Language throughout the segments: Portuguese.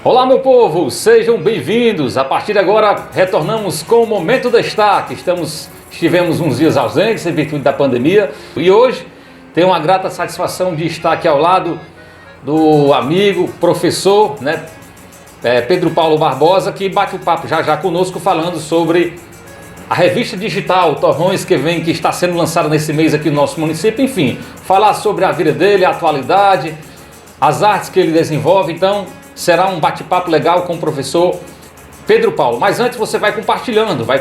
Olá, meu povo, sejam bem-vindos. A partir de agora, retornamos com o Momento Destaque. Estivemos uns dias ausentes em virtude da pandemia e hoje tenho uma grata satisfação de estar aqui ao lado do amigo, professor, Pedro Paulo Barbosa, que bate o papo já conosco falando sobre a revista digital Torrões que está sendo lançada nesse mês aqui no nosso município. Enfim, falar sobre a vida dele, a atualidade, as artes que ele desenvolve. Então, será um bate-papo legal com o professor Pedro Paulo. Mas antes você vai compartilhando, vai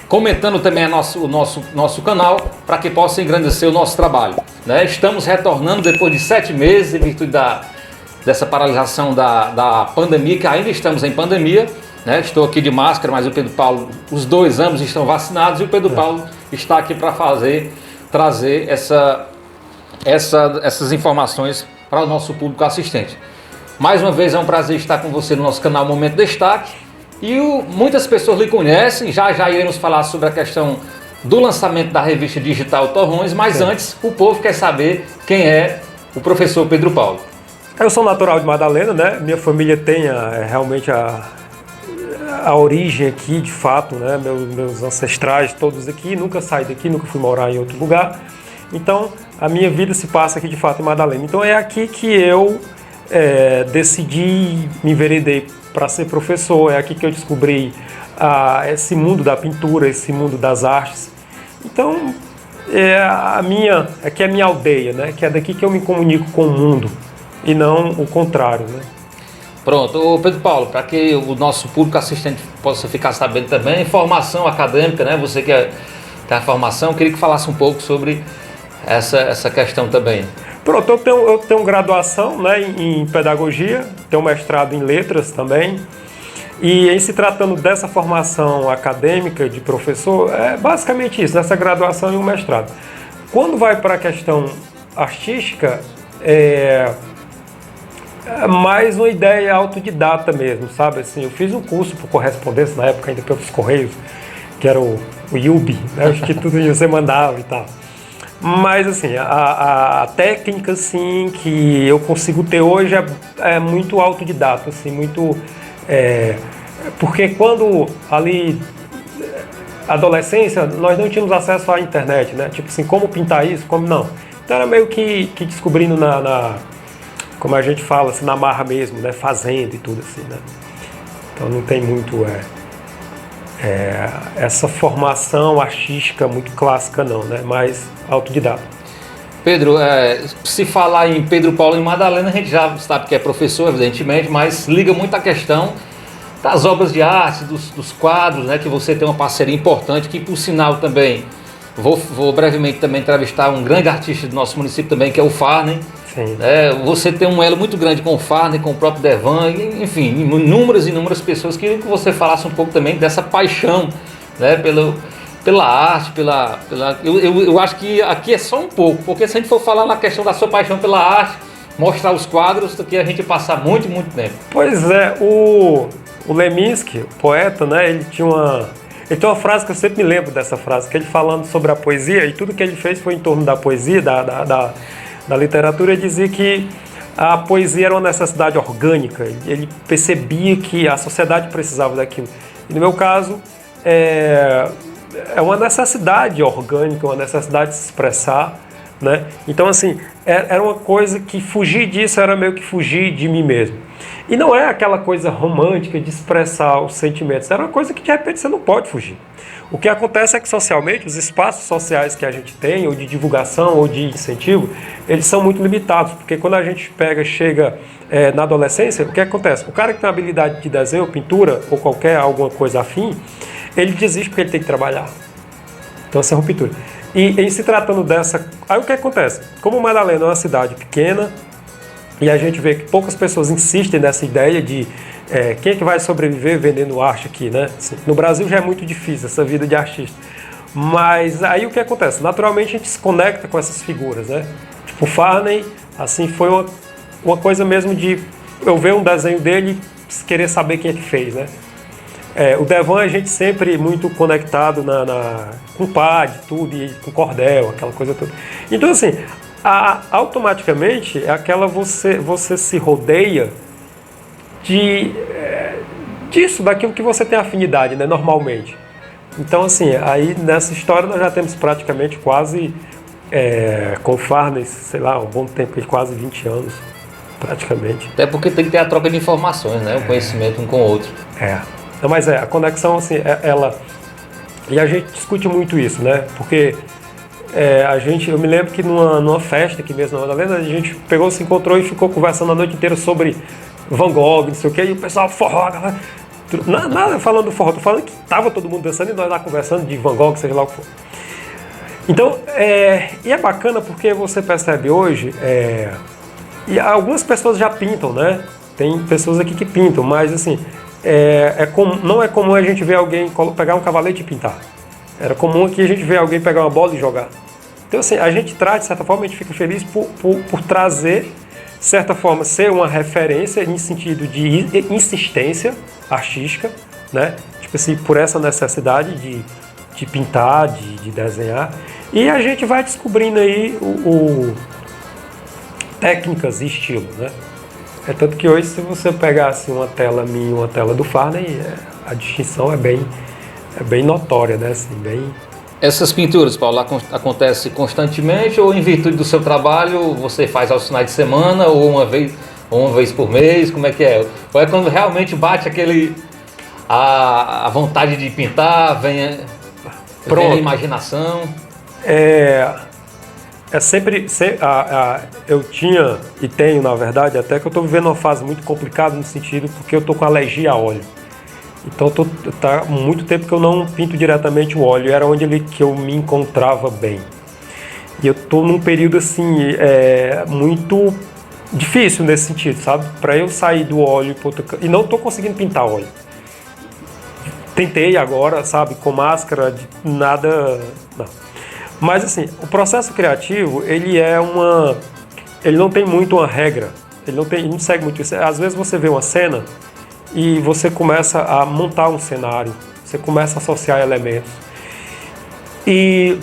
comentando também o nosso canal para que possa engrandecer o nosso trabalho. Estamos retornando depois de 7 meses em virtude dessa paralisação da pandemia, que ainda estamos em pandemia. Estou aqui de máscara, mas o Pedro Paulo, ambos estão vacinados e o Pedro Paulo está aqui para trazer essas informações para o nosso público assistente. Mais uma vez é um prazer estar com você no nosso canal Momento Destaque. E muitas pessoas lhe conhecem, já iremos falar sobre a questão do lançamento da revista digital Torrões, mas antes o povo quer saber quem é o professor Pedro Paulo. Eu sou natural de Madalena, Minha família tem realmente a origem aqui, de fato, Meus ancestrais todos aqui, nunca saí daqui, nunca fui morar em outro lugar. Então, a minha vida se passa aqui, de fato, em Madalena. Então, é aqui que eu decidi, me enveredei para ser professor. É aqui que eu descobri esse mundo da pintura, esse mundo das artes. Então, aqui é a minha aldeia, Que é daqui que eu me comunico com o mundo e não o contrário, Pronto, Pedro Paulo, para que o nosso público assistente possa ficar sabendo também, formação acadêmica, Você que tem a formação, queria que falasse um pouco sobre essa questão também. Pronto, eu tenho graduação em pedagogia, tenho mestrado em letras também, e em se tratando dessa formação acadêmica de professor, é basicamente isso, nessa graduação e um mestrado. Quando vai para a questão artística, é mais uma ideia autodidata mesmo, sabe? Assim, eu fiz um curso por correspondência, na época ainda pelos Correios, que era o IUB, o Instituto que você mandava e tal. Mas assim, a técnica assim, que eu consigo ter hoje é muito autodidata, assim, muito... porque quando ali, adolescência, nós não tínhamos acesso à internet, Tipo assim, como pintar isso, como não. Então era meio que descobrindo como a gente fala, assim, na marra mesmo, fazendo e tudo assim, Então não tem muito essa formação artística muito clássica não, Mas autodidata. Pedro, se falar em Pedro Paulo e Madalena, a gente já sabe que é professor, evidentemente, mas liga muito a questão das obras de arte, dos quadros, que você tem uma parceria importante, que por sinal também, vou brevemente também entrevistar um grande artista do nosso município também, que é o Farney. Sim. Você tem um elo muito grande com o Farney, com o próprio Devan, enfim, inúmeras pessoas. Queria que você falasse um pouco também dessa paixão, pela arte, eu acho que aqui é só um pouco, porque se a gente for falar na questão da sua paixão pela arte, mostrar os quadros, aqui a gente passar muito tempo. Pois é, o Leminski, o poeta, ele tem uma frase que eu sempre me lembro dessa frase, que ele falando sobre a poesia, e tudo que ele fez foi em torno da poesia, da literatura. Ele dizia que a poesia era uma necessidade orgânica, ele percebia que a sociedade precisava daquilo. E no meu caso, é uma necessidade orgânica, uma necessidade de se expressar, Então, assim, era uma coisa que fugir disso era meio que fugir de mim mesmo. E não é aquela coisa romântica de expressar os sentimentos, era uma coisa que de repente você não pode fugir. O que acontece é que socialmente, os espaços sociais que a gente tem, ou de divulgação, ou de incentivo, eles são muito limitados, porque quando a gente chega na adolescência, o que acontece? O cara que tem uma habilidade de desenho, pintura, ou alguma coisa afim, ele desiste porque ele tem que trabalhar. Então essa é a ruptura. E em se tratando dessa... Aí o que acontece? Como Madalena é uma cidade pequena, e a gente vê que poucas pessoas insistem nessa ideia de quem é que vai sobreviver vendendo arte aqui, Assim, no Brasil já é muito difícil essa vida de artista. Mas aí o que acontece? Naturalmente a gente se conecta com essas figuras, Tipo o Farney, assim, foi uma coisa mesmo de eu ver um desenho dele e querer saber quem é que fez, O Devan, a gente sempre muito conectado com o pad, tudo, e com cordel, aquela coisa toda. Então, assim, automaticamente é aquela você se rodeia disso, daquilo que você tem afinidade, né, normalmente. Então, assim, aí nessa história nós já temos praticamente quase, com o Farnese, sei lá, um bom tempo, quase 20 anos, praticamente. Até porque tem que ter a troca de informações, né? O conhecimento um com o outro. Não, mas a conexão, assim, ela... E a gente discute muito isso, né? Porque eu me lembro que numa festa aqui mesmo na Madalena, a gente pegou, se encontrou e ficou conversando a noite inteira sobre Van Gogh, não sei o quê, e o pessoal forró, nada falando do forró, tô falando que tava todo mundo dançando e nós lá conversando de Van Gogh, seja lá o que for. Então, e é bacana porque você percebe hoje, e algumas pessoas já pintam, né? Tem pessoas aqui que pintam, mas assim, não é comum a gente ver alguém pegar um cavalete e pintar. Era comum aqui a gente ver alguém pegar uma bola e jogar. Então, assim, a gente traz, de certa forma, a gente fica feliz por trazer, de certa forma, ser uma referência em sentido de insistência artística, né? Tipo assim, por essa necessidade de pintar, de desenhar. E a gente vai descobrindo aí técnicas e estilo, né? É tanto que hoje, se você pegasse uma tela minha e uma tela do Farney, a distinção é bem notória, né? Assim, bem... Essas pinturas, Paulo, acontecem constantemente ou em virtude do seu trabalho você faz aos finais de semana ou uma vez por mês? Como é que é? Ou é quando realmente bate a vontade de pintar, vem a imaginação? Eu tinha e tenho, na verdade, até que eu estou vivendo uma fase muito complicada no sentido porque eu estou com alergia a óleo. Então tá muito tempo que eu não pinto diretamente o óleo, era onde que eu me encontrava bem. E eu estou num período assim, muito difícil nesse sentido, sabe? Para eu sair do óleo e não estou conseguindo pintar óleo. Tentei agora, sabe, com máscara, nada, não. Mas assim, o processo criativo, ele não tem muito uma regra, ele não segue muito isso. Às vezes você vê uma cena e você começa a montar um cenário, você começa a associar elementos. E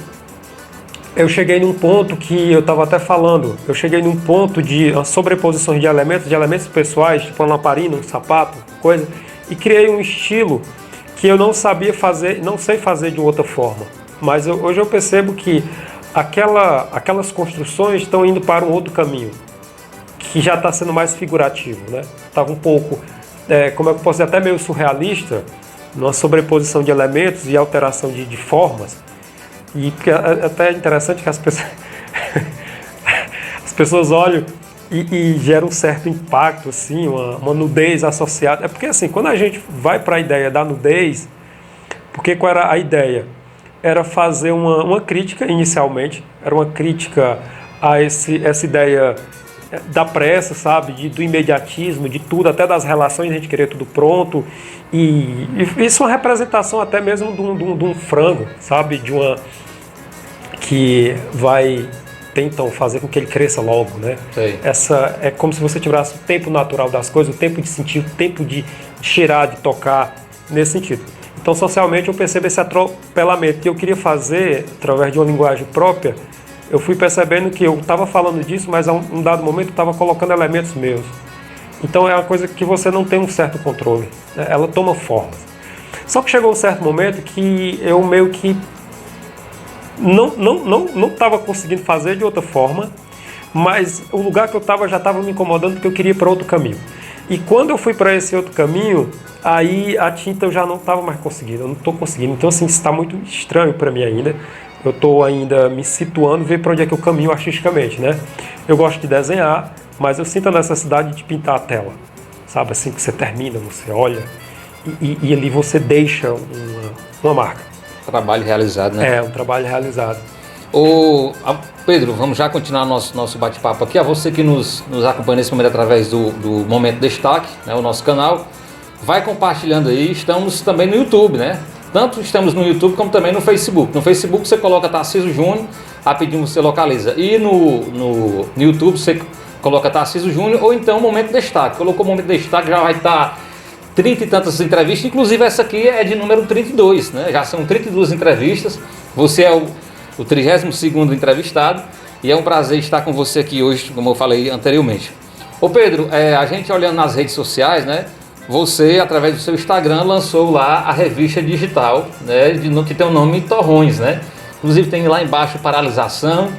eu cheguei num ponto que eu estava até falando, eu cheguei num ponto de sobreposições de elementos pessoais, tipo uma lamparina, um sapato, coisa, e criei um estilo que eu não sabia fazer, não sei fazer de outra forma. Mas hoje eu percebo que aquelas construções estão indo para um outro caminho, que já está sendo mais figurativo, né? Estava um pouco, como é que eu posso dizer, até meio surrealista, numa sobreposição de elementos e alteração de formas. E porque até é interessante que as pessoas olham e geram um certo impacto, assim, uma nudez associada. É porque assim, quando a gente vai para a ideia da nudez, porque qual era a ideia? Era fazer uma crítica inicialmente, era uma crítica a essa ideia da pressa, sabe, do imediatismo, de tudo, até das relações, a gente querer tudo pronto, e isso é uma representação até mesmo de um frango, sabe, que vai tentam fazer com que ele cresça logo, né? Sei. Essa é como se você tivesse o tempo natural das coisas, o tempo de sentir, o tempo de cheirar, de tocar, nesse sentido. Então, socialmente, eu percebo esse atropelamento que eu queria fazer através de uma linguagem própria. Eu fui percebendo que eu estava falando disso, mas a um dado momento eu estava colocando elementos meus. Então, é uma coisa que você não tem um certo controle, né? Ela toma formas. Só que chegou um certo momento que eu meio que não estava conseguindo fazer de outra forma, mas o lugar que eu estava já estava me incomodando porque eu queria ir para outro caminho. E quando eu fui para esse outro caminho, aí a tinta eu já não estava mais conseguindo, eu não estou conseguindo. Então, assim, está muito estranho para mim ainda. Eu estou ainda me situando, ver para onde é que eu caminho artisticamente, né? Eu gosto de desenhar, mas eu sinto a necessidade de pintar a tela, sabe? Assim que você termina, você olha e ali você deixa uma marca. Trabalho realizado, né? Um trabalho realizado. Pedro, vamos já continuar nosso bate-papo aqui. A você que nos acompanha nesse momento através do Momento Destaque, né, o nosso canal, vai compartilhando aí. Estamos também no YouTube, né? Tanto estamos no YouTube como também no Facebook. No Facebook você coloca Tarcísio Júnior, rapidinho você localiza. E no YouTube você coloca Tarcísio Júnior ou então Momento Destaque. Colocou Momento Destaque, já vai estar 30 e tantas entrevistas, inclusive essa aqui é de número 32, né? Já são 32 entrevistas, você é o 32º entrevistado e é um prazer estar com você aqui hoje, como eu falei anteriormente. Ô Pedro, a gente olhando nas redes sociais, né? Você, através do seu Instagram, lançou lá a revista digital, né? Que tem o nome Torrões, né? Inclusive tem lá embaixo Paralisação.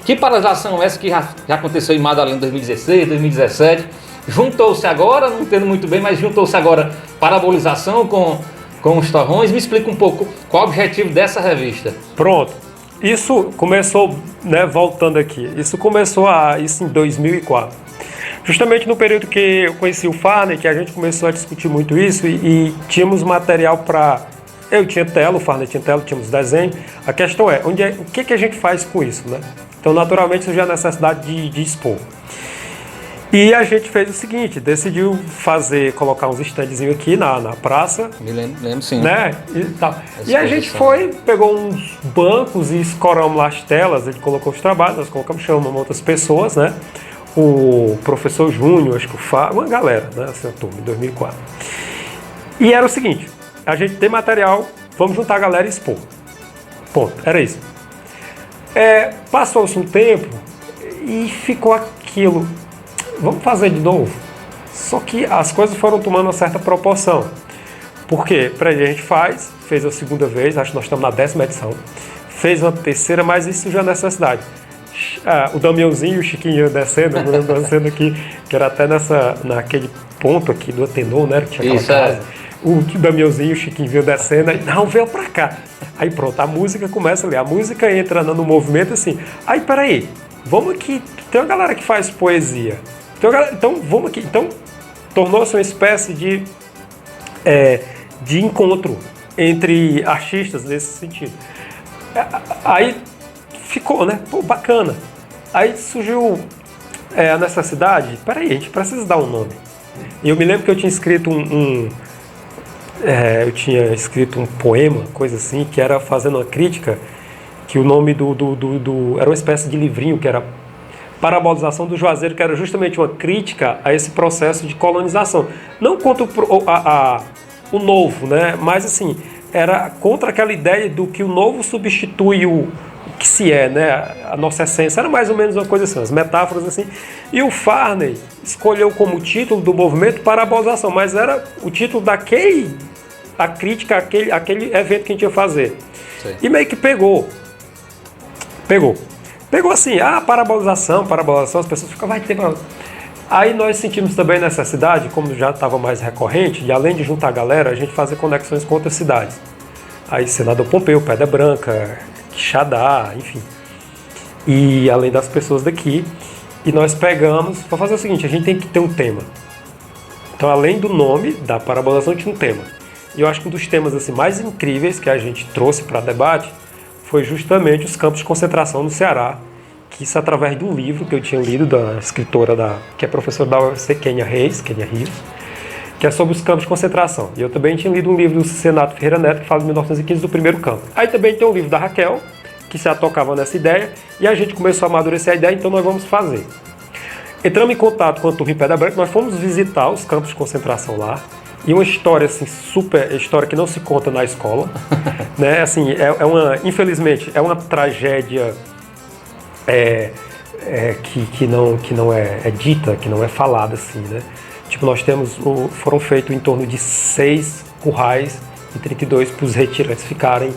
Que paralisação é essa que já aconteceu em Madalena em 2016, 2017? Juntou-se agora, não entendo muito bem, mas juntou-se agora Parabolização com os Torrões. Me explica um pouco qual o objetivo dessa revista. Pronto. Isso começou, né, voltando aqui, isso em 2004. Justamente no período que eu conheci o Farney, que a gente começou a discutir muito isso e tínhamos material para... Eu tinha tela, o Farney tinha tela, tínhamos desenho. A questão é, o que a gente faz com isso, né? Então, naturalmente, surgiu a necessidade de expor. E a gente fez o seguinte, decidiu colocar uns standzinhos aqui na praça. Me lembro sim. Né? E a gente pegou uns bancos e escoramos lá as telas, ele colocou os trabalhos, nós colocamos, chamamos outras pessoas, né? O professor Júnior, acho que o Fábio, uma galera, né? Essa turma, em 2004. E era o seguinte, a gente tem material, vamos juntar a galera e expor. Ponto, era isso. Passou-se um tempo e ficou aquilo, vamos fazer de novo. Só que as coisas foram tomando uma certa proporção. Porque a gente fez a segunda vez, acho que nós estamos na 10ª edição, fez uma terceira, mas isso já é necessidade. O Damiãozinho e o Chiquinho descendo, eu lembro descendo aqui, que era até naquele ponto aqui do Atenor, né? Que tinha aquela casa. O Damiãozinho e o Chiquinho vinham descendo, aí, não, veio pra cá. Aí pronto, a música começa ali, a música entra no movimento assim. Aí, peraí, vamos aqui, tem uma galera que faz poesia. Então, vamos aqui. Então, tornou-se uma espécie de encontro entre artistas nesse sentido. Aí ficou, né? Pô, bacana. Aí surgiu a necessidade, peraí, a gente precisa dar um nome. E eu me lembro que eu tinha escrito um poema, coisa assim, que era fazendo uma crítica, que o nome era uma espécie de livrinho, que era Parabolização do Juazeiro, que era justamente uma crítica a esse processo de colonização. Não contra o novo, né? Mas assim, era contra aquela ideia do que o novo substitui o que se é, né? A nossa essência. Era mais ou menos uma coisa assim, as metáforas assim. E o Farney escolheu como título do movimento Parabolização, mas era o título a crítica àquele evento que a gente ia fazer. Sim. E meio que pegou assim, parabolização, as pessoas ficam, vai ter... Aí nós sentimos também necessidade, como já estava mais recorrente, de além de juntar a galera, a gente fazer conexões com outras cidades. Aí Senador Pompeu, Pedra Branca, Quixadá, enfim. E além das pessoas daqui, e nós pegamos para fazer o seguinte, a gente tem que ter um tema. Então, além do nome da parabolização, tinha um tema. E eu acho que um dos temas assim, mais incríveis que a gente trouxe para debate foi justamente os campos de concentração no Ceará, que isso através de um livro que eu tinha lido da escritora, que é professora da UFC, Kênia Rios, que é sobre os campos de concentração. E eu também tinha lido um livro do Senato Ferreira Neto, que fala de 1915, do primeiro campo. Aí também tem um livro da Raquel, que se atocava nessa ideia, e a gente começou a amadurecer a ideia, então nós vamos fazer. Entramos em contato com a turma em Pedra Branca, nós fomos visitar os campos de concentração lá, e uma história assim, super história que não se conta na escola, né? Assim, infelizmente, é uma tragédia que não é dita, que não é falada assim, né? Tipo, foram feitos em torno de 6 currais e 32 para os retirantes ficarem,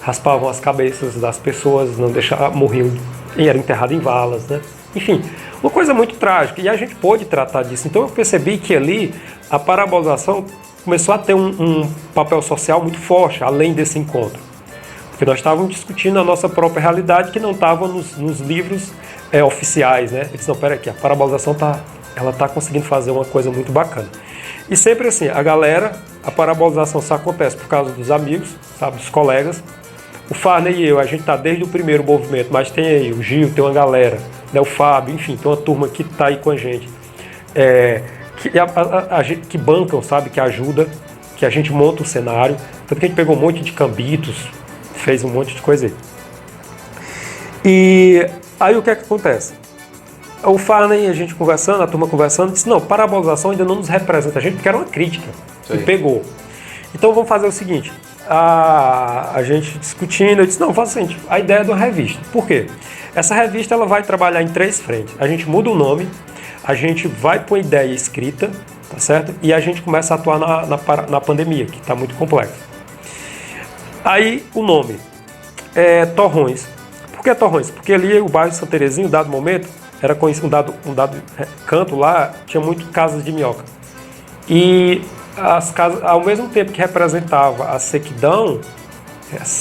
raspavam as cabeças das pessoas, não deixavam, morriam e eram enterrados em valas, né? Enfim, uma coisa muito trágica, e a gente pôde tratar disso. Então eu percebi que ali a parabolização começou a ter um papel social muito forte, além desse encontro. Porque nós estávamos discutindo a nossa própria realidade, que não estava nos livros oficiais, né? Eles não, pera aqui, a parabolização está conseguindo fazer uma coisa muito bacana. E sempre assim, a parabolização só acontece por causa dos amigos, sabe, dos colegas. O Farney e eu, a gente está desde o primeiro movimento, mas tem aí o Gil, tem uma galera, né, o Fábio, enfim, tem uma turma que está aí com a gente. Que bancam, sabe, que ajuda, que a gente monta o cenário. Tanto que a gente pegou um monte de cambitos, fez um monte de coisa aí. E aí o que é que acontece? O Farney, a gente conversando, a turma conversando, disse, não, parabolização ainda não nos representa a gente, porque era uma crítica. Sim. E pegou. Então vamos fazer o seguinte, a gente discutindo, eu disse, não, faz assim, a ideia de uma revista. Por quê? Essa revista ela vai trabalhar em 3 frentes. A gente muda o nome, a gente vai para uma ideia escrita, tá certo? E a gente começa a atuar na pandemia, que está muito complexo. Aí o nome é Torrões. Por que Torrões? Porque ali o bairro Santa Terezinha, em dado momento, era conhecido um dado canto lá, tinha muito casas de minhoca. E as casas, ao mesmo tempo que representava a sequidão,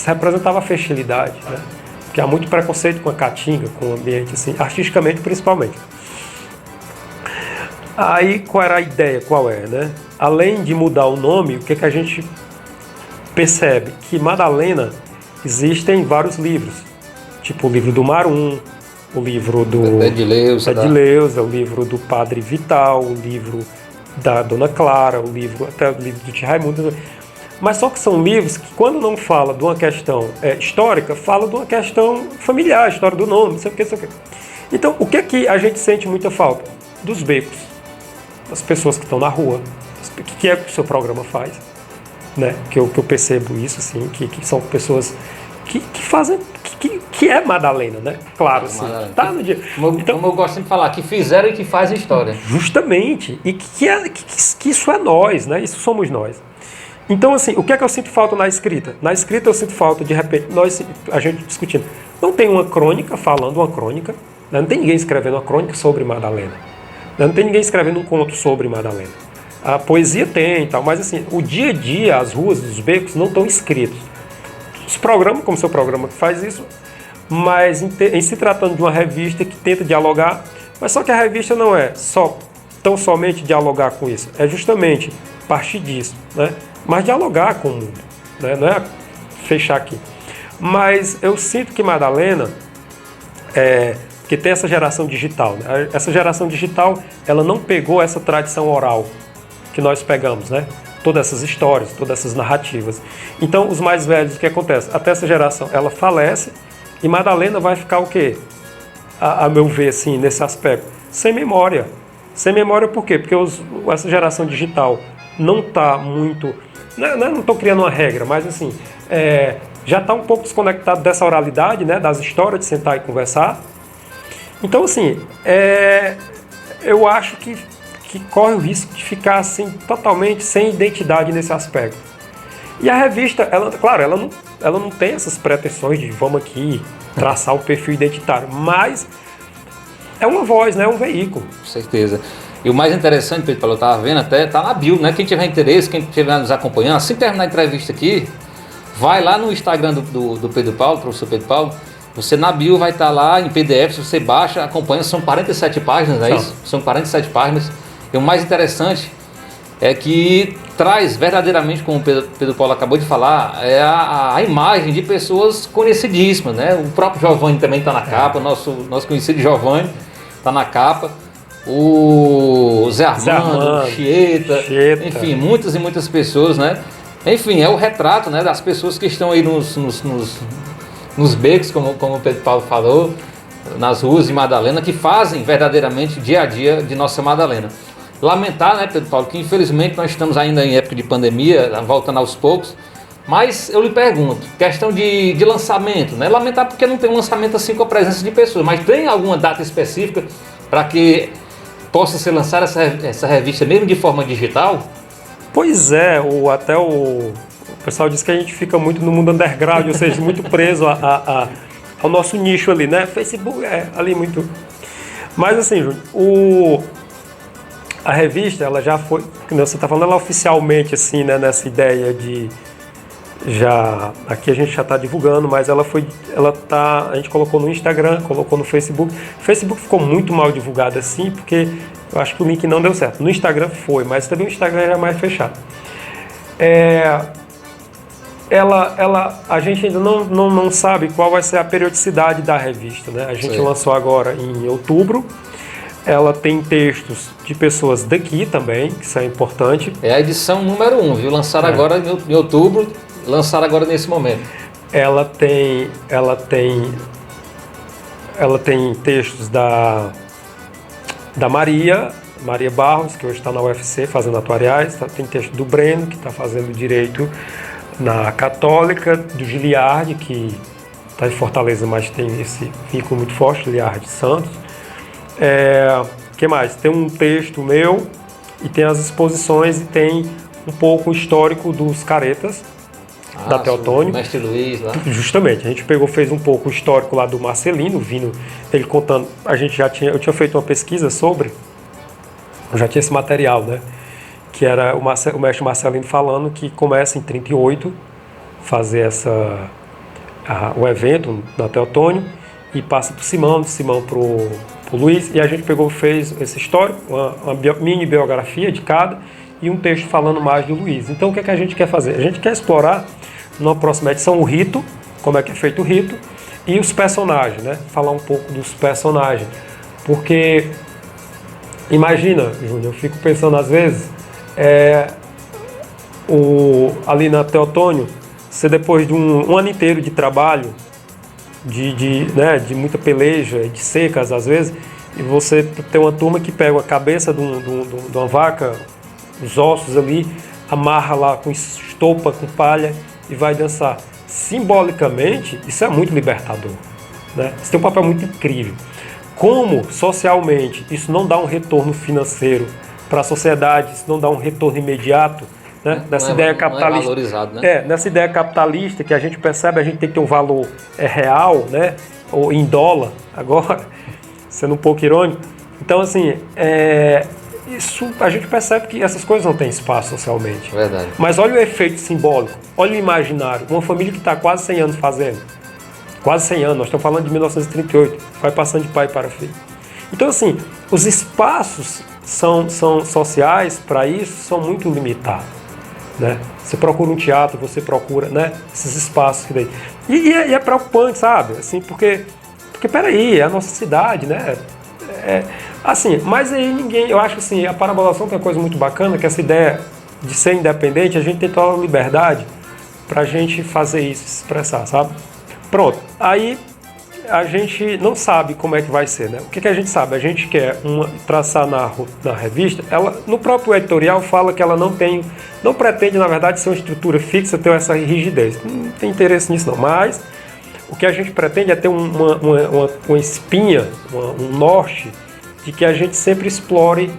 representava a fertilidade, né? Porque há muito preconceito com a caatinga, com o ambiente assim, artisticamente principalmente. Aí qual era a ideia? Qual é, né? Além de mudar o nome, o que a gente percebe? Que Madalena existem vários livros, tipo o livro do Marum, o livro do Edileuza, o livro do Padre Vital, o livro da Dona Clara, até o livro do Tio Raimundo. Mas só que são livros que, quando não fala de uma questão histórica, fala de uma questão familiar, história do nome, não sei o que, não sei o que. Então, o que é que a gente sente muita falta? Dos becos, das pessoas que estão na rua. O que é que o seu programa faz? Né? Que eu percebo isso, assim, que são pessoas que fazem, que é Madalena, né? Claro, assim, tá no dia. Então, como eu gosto de falar, que fizeram e que fazem história. Justamente, e que isso é nós, né? Isso somos nós. Então, assim, o que é que eu sinto falta na escrita? Na escrita eu sinto falta, de repente, a gente discutindo. Não tem uma crônica falando uma crônica, né? Não tem ninguém escrevendo uma crônica sobre Madalena. Não tem ninguém escrevendo um conto sobre Madalena. A poesia tem e tal, mas assim, o dia a dia, as ruas, os becos não estão escritos. Os programas, como o seu programa que faz isso, mas em se tratando de uma revista que tenta dialogar, mas só que a revista não é tão somente dialogar com isso, é justamente partir disso, né? Mas dialogar com o mundo, né? Não é fechar aqui. Mas eu sinto que Madalena, que tem essa geração digital, né? Essa geração digital, ela não pegou essa tradição oral que nós pegamos, né? Todas essas histórias, todas essas narrativas. Então, os mais velhos, o que acontece? Até essa geração, ela falece e Madalena vai ficar o quê? A meu ver, assim, nesse aspecto, sem memória. Sem memória por quê? Porque essa geração digital não está muito... Não estou criando uma regra, mas assim, já está um pouco desconectado dessa oralidade, né? Das histórias, de sentar e conversar. Então, assim, eu acho que corre o risco de ficar assim, totalmente sem identidade nesse aspecto. E a revista, ela não tem essas pretensões de vamos aqui traçar o perfil identitário, mas é uma voz, né? É um veículo. Com certeza. E o mais interessante, Pedro Paulo, eu estava vendo até, tá na bio, né? Quem tiver interesse, quem estiver nos acompanhando, assim que terminar a entrevista aqui, vai lá no Instagram do Pedro Paulo, professor Pedro Paulo, você na bio vai estar lá em PDF, se você baixa, acompanha, são 47 páginas, não é isso? São 47 páginas. E o mais interessante é que traz verdadeiramente, como o Pedro Paulo acabou de falar, a imagem de pessoas conhecidíssimas, né? O próprio Giovanni também está na capa, nosso conhecido Giovanni está na capa, o Zé Armando, Chieta, enfim, muitas e muitas pessoas, né? Enfim, é o retrato, né, das pessoas que estão aí nos becos, como o Pedro Paulo falou, nas ruas de Madalena, que fazem verdadeiramente dia a dia de nossa Madalena. Lamentar, né, Pedro Paulo, que infelizmente nós estamos ainda em época de pandemia, voltando aos poucos, mas eu lhe pergunto, questão de lançamento, né? Lamentar porque não tem um lançamento assim com a presença de pessoas, mas tem alguma data específica para que possa ser lançada essa revista mesmo de forma digital? Pois é, até o pessoal diz que a gente fica muito no mundo underground, ou seja, muito preso ao nosso nicho ali, né? Facebook ali muito... Mas assim, Júnior, a revista, ela já foi, como você está falando, ela oficialmente, assim, né, nessa ideia de... Aqui a gente já está divulgando, mas a gente colocou no Instagram, colocou no Facebook. O Facebook ficou muito mal divulgado assim, porque eu acho que o link não deu certo. No Instagram foi, mas também o Instagram já é mais fechado. A gente ainda não sabe qual vai ser a periodicidade da revista, né? A gente lançou agora em outubro. Ela tem textos de pessoas daqui também, que isso é importante. É a edição número 1, viu? Lançaram agora em outubro, lançaram agora nesse momento. Ela tem textos da Maria Barros, que hoje está na UFC fazendo atuariais. Tem texto do Breno, que está fazendo direito na Católica do Giliardi, que está em Fortaleza, mas tem esse vínculo muito forte, Giliardi Santos. Que mais? Tem um texto meu e tem as exposições e tem um pouco o histórico dos caretas da Teotônio. Mestre Luiz lá. Justamente, a gente fez um pouco o histórico lá do Marcelino, vindo ele contando. Eu tinha feito uma pesquisa sobre, eu já tinha esse material, né? Que era o mestre Marcelino falando que começa em 38 fazer o evento da Teotônio e passa para o Simão, de Simão para o Luiz, e a gente fez esse histórico, uma mini biografia de cada e um texto falando mais do Luiz. Então o que é que a gente quer fazer? A gente quer explorar na próxima edição o rito, como é que é feito o rito, e os personagens, né? Falar um pouco dos personagens, porque imagina, Júnior, eu fico pensando às vezes, ali na Teotônio, você depois de um ano inteiro de trabalho, de muita peleja, de secas às vezes, e você tem uma turma que pega a cabeça de uma vaca, os ossos ali, amarra lá com estopa, com palha e vai dançar. Simbolicamente, isso é muito libertador, né? Isso tem um papel muito incrível. Como socialmente isso não dá um retorno financeiro para a sociedade, isso não dá um retorno imediato, né? Nessa ideia capitalista, não é valorizado, né? Nessa ideia capitalista que a gente percebe, a gente tem que ter um valor real, né? Ou em dólar, agora, sendo um pouco irônico. Então, assim, isso a gente percebe que essas coisas não têm espaço socialmente. Verdade. Mas olha o efeito simbólico, olha o imaginário. Uma família que está quase 100 anos fazendo. Quase 100 anos, nós estamos falando de 1938, vai passando de pai para filho. Então, assim, os espaços são sociais para isso são muito limitados, né? Você procura um teatro, você procura, né, esses espaços que daí. E é preocupante, sabe? Assim, porque peraí, é a nossa cidade, né? Assim, mas aí eu acho que assim, a parabolação tem uma coisa muito bacana, que essa ideia de ser independente, a gente tem toda a liberdade para a gente fazer isso, se expressar, sabe? Pronto, aí a gente não sabe como é que vai ser, né? O que a gente sabe? A gente quer traçar na revista, ela, no próprio editorial fala que ela não pretende, na verdade, ser uma estrutura fixa, ter essa rigidez. Não tem interesse nisso não, mas o que a gente pretende é ter uma espinha, um norte, de que a gente sempre explore,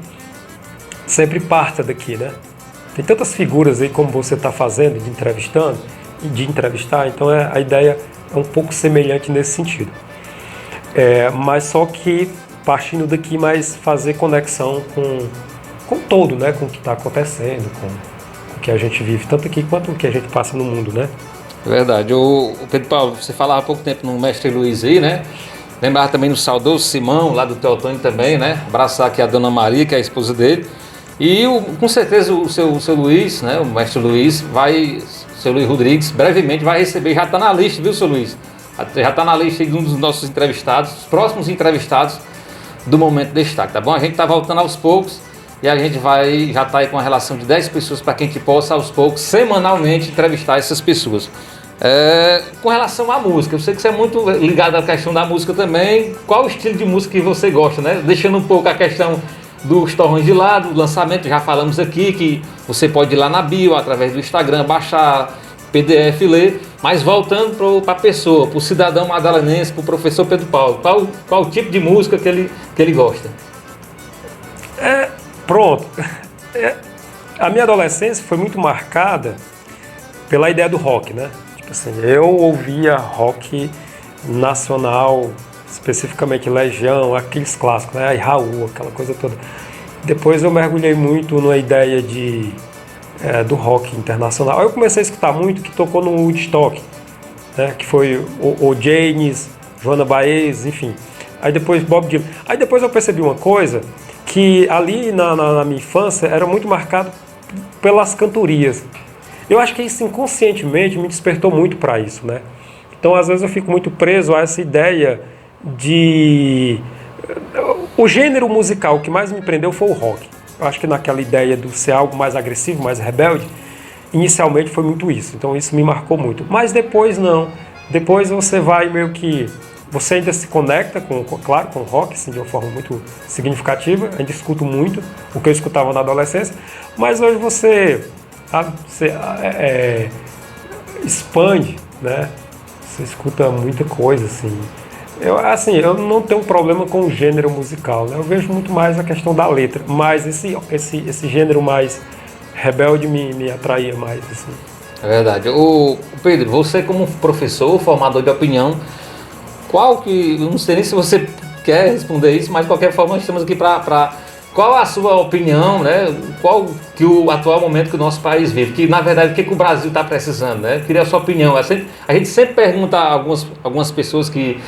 sempre parta daqui, né? Tem tantas figuras aí como você está fazendo, de entrevistar, então a ideia é um pouco semelhante nesse sentido. Mas só que partindo daqui, mais fazer conexão com todo, né? Com o que está acontecendo, com o que a gente vive, tanto aqui quanto o que a gente passa no mundo, né? Verdade. O Pedro Paulo, você falava há pouco tempo no Mestre Luiz aí, né? Lembrava também do saudoso Simão, lá do Teotônio também, né? Abraçar aqui a Dona Maria, que é a esposa dele. E com certeza o seu Luiz, né? O Mestre Luiz seu Luiz Rodrigues, brevemente vai receber, já está na lista, viu, seu Luiz? Já está na lista de um dos nossos entrevistados, os próximos entrevistados do Momento Destaque, tá bom? A gente está voltando aos poucos e a gente já está aí com uma relação de 10 pessoas para que a gente possa, aos poucos, semanalmente, entrevistar essas pessoas. Com relação à música, eu sei que você é muito ligado à questão da música também. Qual o estilo de música que você gosta, né? Deixando um pouco a questão dos torrões de lado, do lançamento, já falamos aqui que você pode ir lá na bio, através do Instagram, baixar PDF e ler, mas voltando para a pessoa, para o cidadão madalenense, para o professor Pedro Paulo, qual o tipo de música que ele gosta? Pronto. A minha adolescência foi muito marcada pela ideia do rock, né? Tipo assim, eu ouvia rock nacional, especificamente Legião, aqueles clássicos, né? Aí Raul, aquela coisa toda. Depois eu mergulhei muito na ideia do rock internacional. Aí eu comecei a escutar muito que tocou no Woodstock, né? Que foi o Janis, Joana Baez, enfim. Aí depois Bob Dylan. Aí depois eu percebi uma coisa, que ali na minha infância era muito marcado pelas cantorias. Eu acho que isso inconscientemente me despertou muito para isso, né? Então às vezes eu fico muito preso a essa ideia de... O gênero musical que mais me prendeu foi o rock. Eu acho que naquela ideia de ser algo mais agressivo, mais rebelde, inicialmente foi muito isso. Então isso me marcou muito. Mas depois não. Depois você vai meio que... Você ainda se conecta, claro, com o rock, assim, de uma forma muito significativa. Ainda escuto muito o que eu escutava na adolescência. Mas hoje você expande, né? Você escuta muita coisa, assim. Eu não tenho um problema com o gênero musical, né? Eu vejo muito mais a questão da letra, mas esse gênero mais rebelde me atraía mais, assim. É verdade. O Pedro, você como professor, formador de opinião, eu não sei nem se você quer responder isso, mas de qualquer forma nós estamos aqui para qual a sua opinião, né? Qual que o atual momento que o nosso país vive, que na verdade o que o Brasil está precisando, né? Queria a sua opinião. A gente sempre pergunta a algumas pessoas que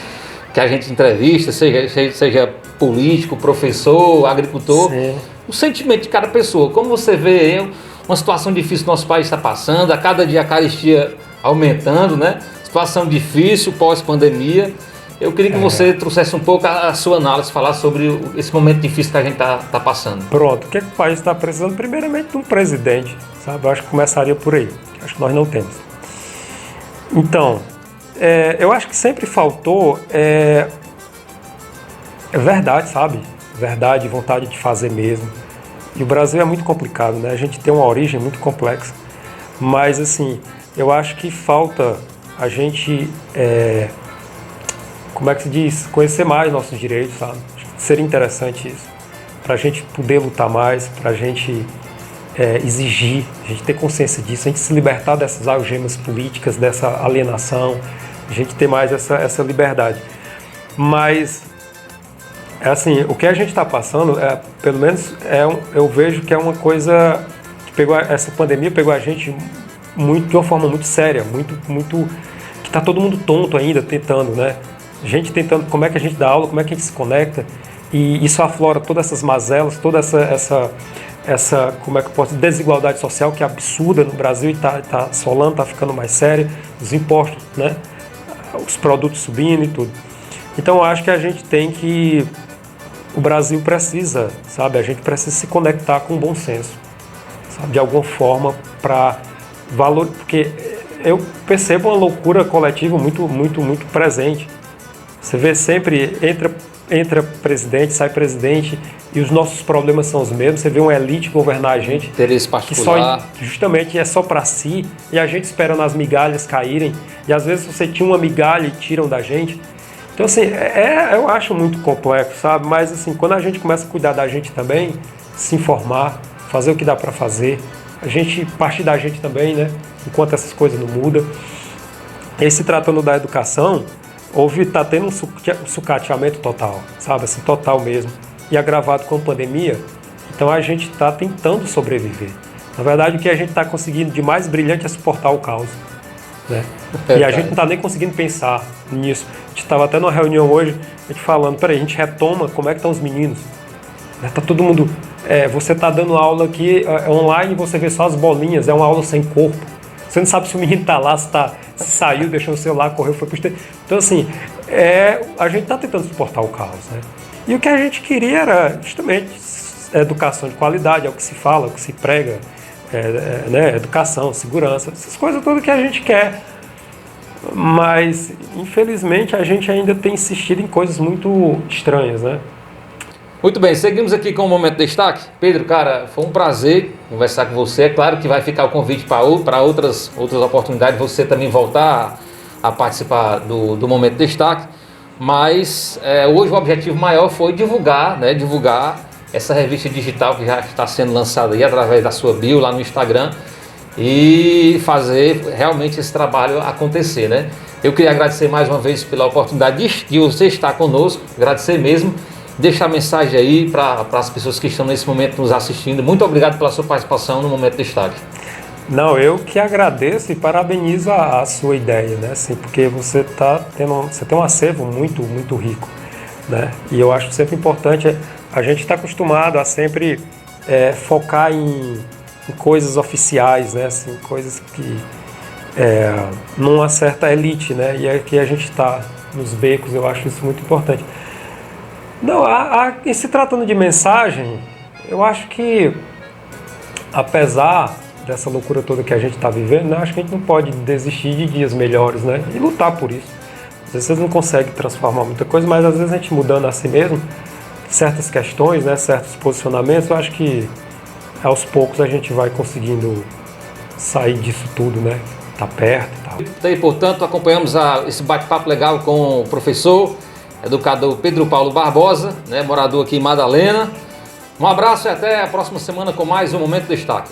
a gente entrevista, seja político, professor, agricultor, sim, o sentimento de cada pessoa. Como você vê uma situação difícil que o nosso país está passando, a cada dia a carestia aumentando, né? Situação difícil pós-pandemia. Eu queria que você trouxesse um pouco a sua análise, falar sobre esse momento difícil que a gente está passando. Pronto, o que o país está precisando? Primeiramente de um presidente, sabe? Eu acho que começaria por aí. Acho que nós não temos. Então, eu acho que sempre faltou verdade, sabe? Verdade, vontade de fazer mesmo. E o Brasil é muito complicado, né? A gente tem uma origem muito complexa. Mas, assim, eu acho que falta a gente... como é que se diz? Conhecer mais nossos direitos, sabe? Seria interessante isso. Para a gente poder lutar mais, para a gente exigir, a gente ter consciência disso, a gente se libertar dessas algemas políticas, dessa alienação, a gente ter mais essa liberdade. Mas, assim, o que a gente está passando, pelo menos eu vejo que é uma coisa que essa pandemia pegou a gente de uma forma muito séria, muito que está todo mundo tonto ainda, tentando, né? Gente tentando, como é que a gente dá aula, como é que a gente se conecta, e isso aflora todas essas mazelas, toda essa como é que eu posso dizer, desigualdade social que é absurda no Brasil e está assolando, está ficando mais séria, os impostos, né? Os produtos subindo e tudo. Então eu acho que a gente o Brasil precisa, sabe, a gente precisa se conectar com o bom senso, sabe, de alguma forma para porque eu percebo uma loucura coletiva muito presente. Você vê sempre, entra presidente, sai presidente, e os nossos problemas são os mesmos. Você vê uma elite governar a gente, interesse particular, que justamente é só para si, e a gente esperando as migalhas caírem, e às vezes você tinha uma migalha e tiram da gente. Então, assim, eu acho muito complexo, sabe? Mas, assim, quando a gente começa a cuidar da gente também, se informar, fazer o que dá para fazer, a gente partir da gente também, né? Enquanto essas coisas não mudam. E se tratando da educação, está tendo um sucateamento total, sabe? Assim, total mesmo. E agravado com a pandemia, então a gente está tentando sobreviver. Na verdade, o que a gente está conseguindo de mais brilhante é suportar o caos, né? E a gente não está nem conseguindo pensar nisso. A gente estava até numa reunião hoje, a gente falando, peraí, a gente retoma como é que estão os meninos. Está todo mundo... você está dando aula aqui online e você vê só as bolinhas, é uma aula sem corpo. Você não sabe se o menino está lá, se saiu, deixou o celular, correu, foi para o... Então, assim, a gente está tentando suportar o caos, né? E o que a gente queria era justamente educação de qualidade, é o que se fala, é o que se prega, né? Educação, segurança, essas coisas todas que a gente quer. Mas, infelizmente, a gente ainda tem insistido em coisas muito estranhas, né? Muito bem, seguimos aqui com o Momento Destaque. Pedro, cara, foi um prazer conversar com você. É claro que vai ficar o convite para outras oportunidades, você também voltar a participar do Momento Destaque. Mas hoje o objetivo maior foi divulgar essa revista digital que já está sendo lançada aí através da sua bio lá no Instagram e fazer realmente esse trabalho acontecer, né? Eu queria agradecer mais uma vez pela oportunidade de você estar conosco, agradecer mesmo. Deixa a mensagem aí para as pessoas que estão nesse momento nos assistindo. Muito obrigado pela sua participação no Momento Destaque. Não, eu que agradeço e parabenizo a sua ideia, né? Assim, porque você tem um acervo muito rico, né? E eu acho sempre importante, a gente está acostumado a sempre focar em coisas oficiais, né? Assim, coisas que numa certa elite, né? E aqui a gente está nos becos, eu acho isso muito importante. Não, em se tratando de mensagem, eu acho que, apesar dessa loucura toda que a gente está vivendo, né, acho que a gente não pode desistir de dias melhores, né, e lutar por isso. Às vezes você não consegue transformar muita coisa, mas às vezes a gente mudando a si mesmo, certas questões, né, certos posicionamentos, eu acho que aos poucos a gente vai conseguindo sair disso tudo, né, tá perto e tal. E, portanto, acompanhamos esse bate-papo legal com o professor, educador Pedro Paulo Barbosa, né, morador aqui em Madalena. Um abraço e até a próxima semana com mais um Momento Destaque.